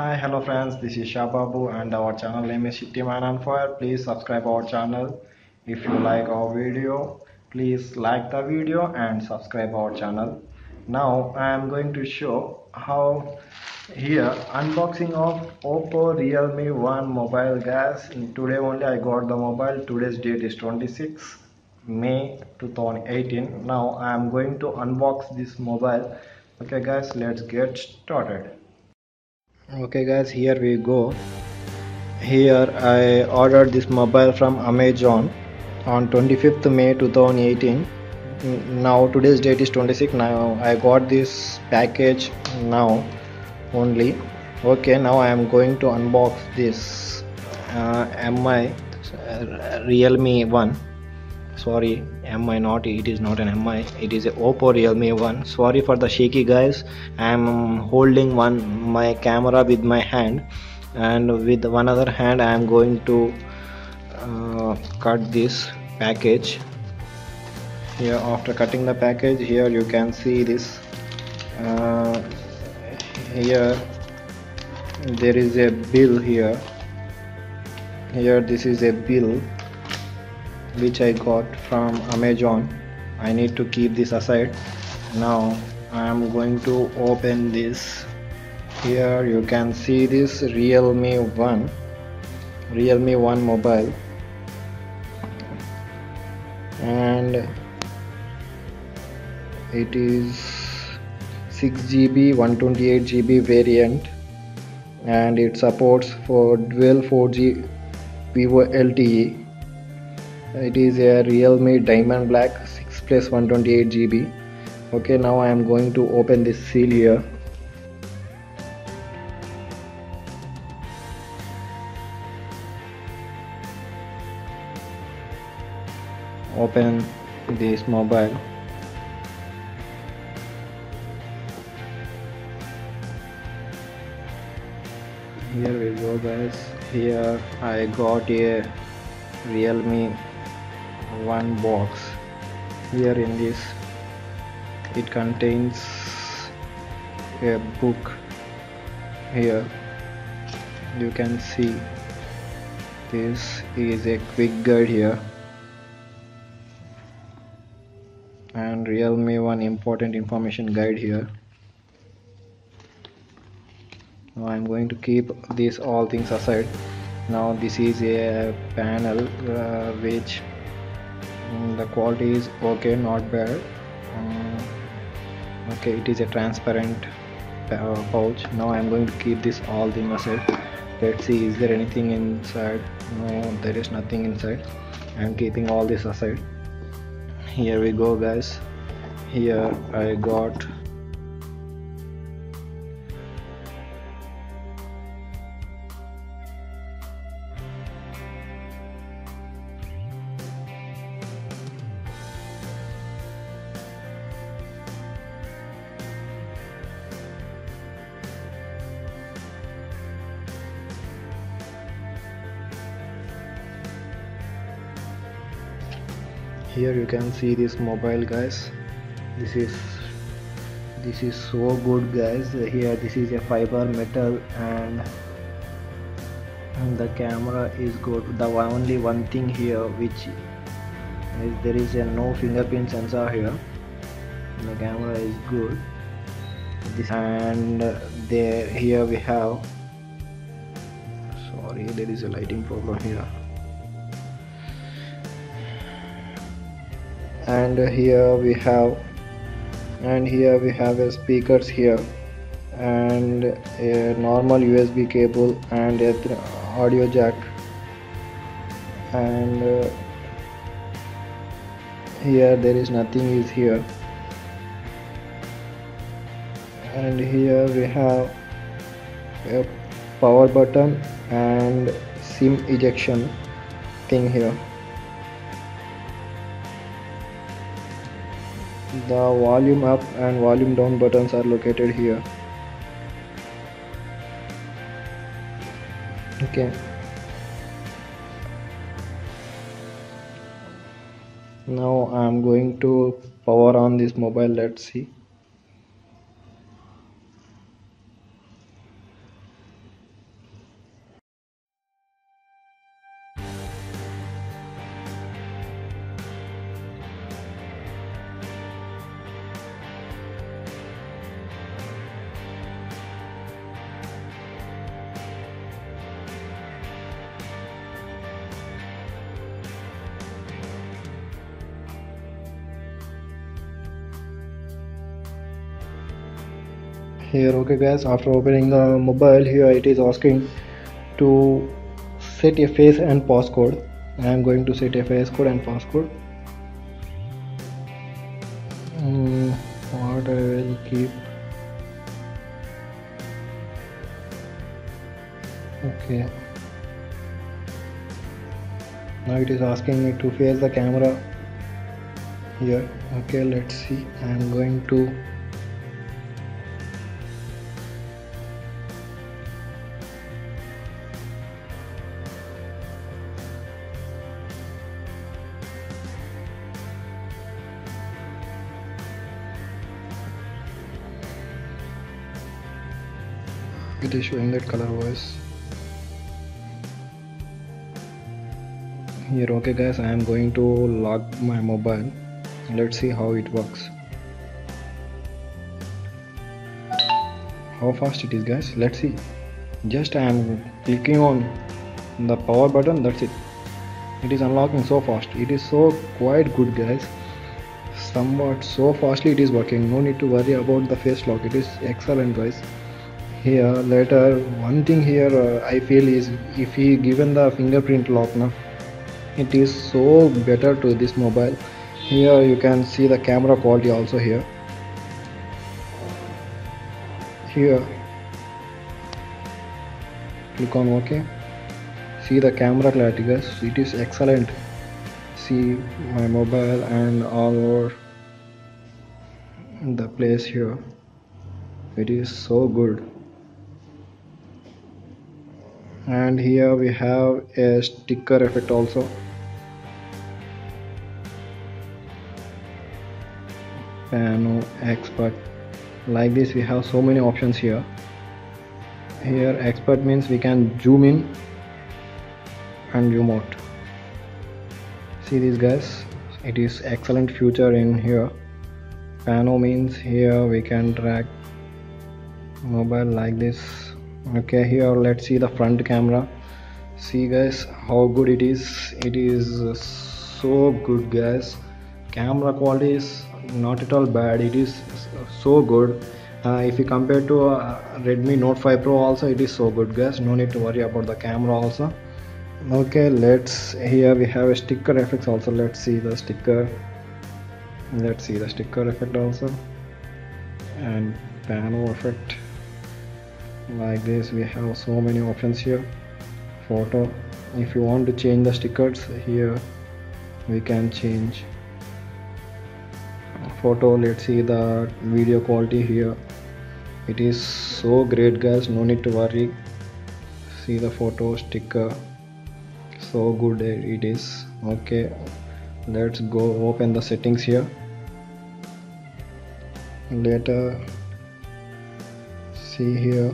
Hi, hello friends, this is Shababu and our channel name is City Man on Fire. Please subscribe our channel. If you like our video, please like the video and subscribe our channel. Now I am going to show how here unboxing of Oppo Realme 1 mobile guys. Today only I got the mobile. Today's date is 26 May 2018. Now I am going to unbox this mobile. Okay guys, let's get started. Okay guys, here we go. Here I ordered this mobile from Amazon on 25th May 2018. Now today's date is 26. Now I got this package now only. Okay, now I am going to unbox this MI Realme 1. Sorry, MI not, it is not an MI, it is a Oppo Realme 1. Sorry for the shaky guys. I am holding my camera with my hand, and with one other hand I am going to cut this package. Here after cutting the package, here you can see this. Here there is a bill here. Here this is a bill which I got from Amazon. I need to keep this aside. Now I am going to open this. Here you can see this Realme 1 mobile, and it is 6GB 128GB variant, and it supports for dual 4G Vivo LTE. It is a Realme Diamond Black 6 plus 128GB. Okay, now I am going to open this seal here. Open this mobile. Here we go guys. Here I got a Realme 1 box. Here in this it contains a book. Here you can see this is a quick guide here, and Realme 1 important information guide here. Now I am going to keep these all things aside. Now this is a panel which the quality is okay, not bad. Okay, it is a transparent pouch. Now I am going to keep this all thing aside. Let's see, is there anything inside? No, there is nothing inside. I am keeping all this aside. Here we go guys. Here I got here you can see this mobile guys. This is so good guys. Here this is a fiber metal, and the camera is good. The only one thing here which is there is a no fingerprint sensor here. The camera is good. And there here we have, sorry, there is a lighting problem here. And here we have a speakers here, and a normal USB cable, and a audio jack, and here there is nothing is here. And here we have a power button and SIM ejection thing here. The volume up and volume down buttons are located here. Okay, now I am going to power on this mobile. Let's see. here. Okay guys, after opening the mobile, here it is asking to set a face and passcode. I am going to set a face code and passcode. What I will keep. Okay, now it is asking me to face the camera here. Okay, let's see. I am going to it is showing that color voice here. Okay guys, I am going to lock my mobile. Let's see how it works, how fast it is guys. Let's see. Just I am clicking on the power button, that's it. It is unlocking so fast. It is so quite good guys, somewhat so fastly it is working. No need to worry about the face lock. It is excellent guys. Here later, one thing here I feel is if he given the fingerprint lock now, it is so better to this mobile. Here you can see the camera quality also here. Here click on OK. See the camera clarity guys, it is excellent. See my mobile and all over the place here, it is so good. And here we have a sticker effect also. Pano expert, like this we have so many options here. Here expert means we can zoom in and zoom out. See these guys, it is excellent feature in here. Pano means here we can track mobile like this. Okay, here let's see the front camera. See guys how good it is. It is so good guys. Camera quality is not at all bad, it is so good. If you compare to Redmi Note 5 Pro also, it is so good guys. No need to worry about the camera also. Okay, let's, here we have a sticker effects also. Let's see the sticker. Let's see the sticker effect also, and pano effect. Like this we have so many options here. Photo, if you want to change the stickers, here we can change photo. Let's see the video quality here, it is so great guys, no need to worry. See the photo sticker, so good it is. Okay, let's go open the settings here. Later, see here,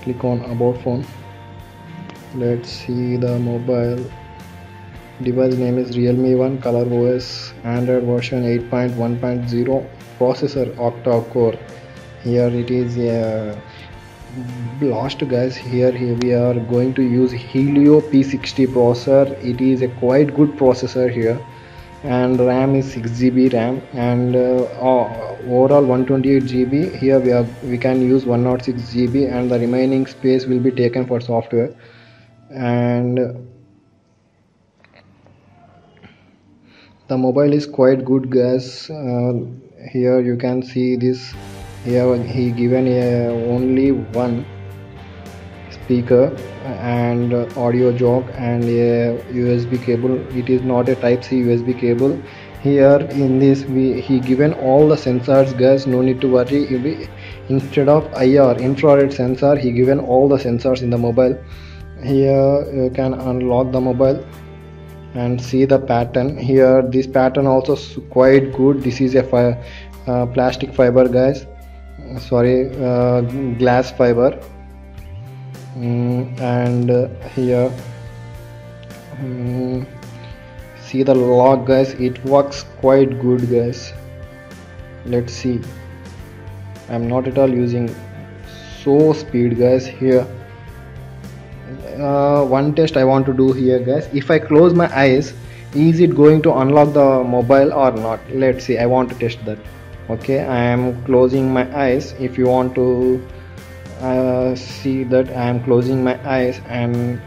click on about phone. Let's see the mobile. Device name is Realme 1, color OS, Android version 8.1.0, processor octa core. Here it is a blast guys. Here we are going to use Helio P60 processor. It is a quite good processor here, and RAM is 6 GB RAM, and overall 128 GB. Here we can use 106 GB, and the remaining space will be taken for software. And the mobile is quite good guys. Here you can see this. Here he given only one speaker and audio jack and a USB cable. It is not a type C USB cable. Here in this he given all the sensors guys, no need to worry. Instead of IR, infrared sensor, he given all the sensors in the mobile. Here you can unlock the mobile and see the pattern. Here this pattern also quite good. This is a plastic fiber guys, sorry, glass fiber. And here see the lock guys, it works quite good guys. Let's see, I'm not at all using so speed guys. Here one test I want to do here, guys. If I close my eyes, is it going to unlock the mobile or not? Let's see. I want to test that. Okay, I am closing my eyes. If you want to see that, I am closing my eyes, and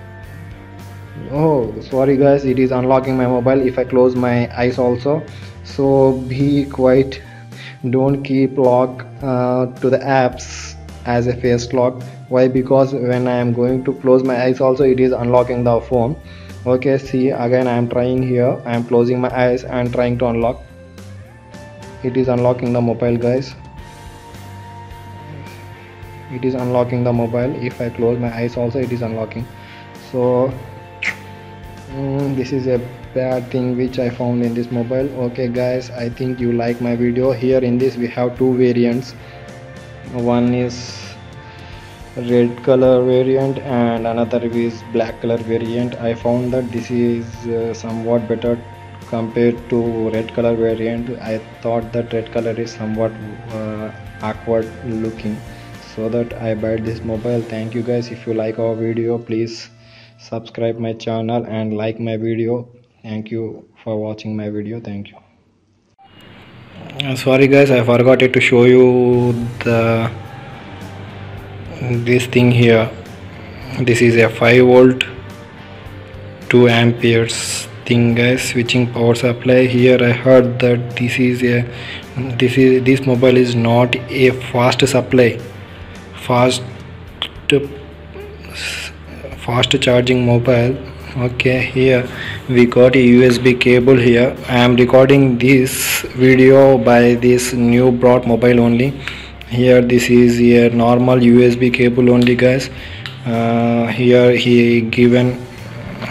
oh sorry guys, it is unlocking my mobile if I close my eyes also. So be quiet, don't keep lock to the apps as a face lock. Why? Because when I am going to close my eyes also, it is unlocking the phone. Okay, see, again I am trying here. I am closing my eyes and trying to unlock. It is unlocking the mobile, guys. It is unlocking the mobile. If I close my eyes also, it is unlocking. So this is a bad thing which I found in this mobile. Okay guys, I think you like my video. Here in this we have two variants. One is red color variant and another is black color variant. I found that this is somewhat better compared to red color variant. I thought that red color is somewhat awkward looking, so that I buy this mobile. Thank you guys. If you like our video, please subscribe my channel and like my video. Thank you for watching my video. Thank you. Sorry guys, I forgot to show you this thing here. This is a 5 volt 2 amperes thing, guys, switching power supply. Here I heard that this mobile is not a fast supply, fast charging mobile. Okay, here we got a USB cable. Here I am recording this video by this new brought mobile only. Here this is a normal USB cable only, guys. Here he given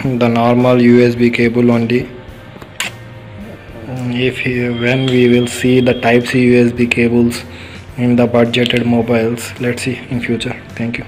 the normal USB cable only. When we will see the type C USB cables in the budgeted mobiles, let's see in future. Thank you.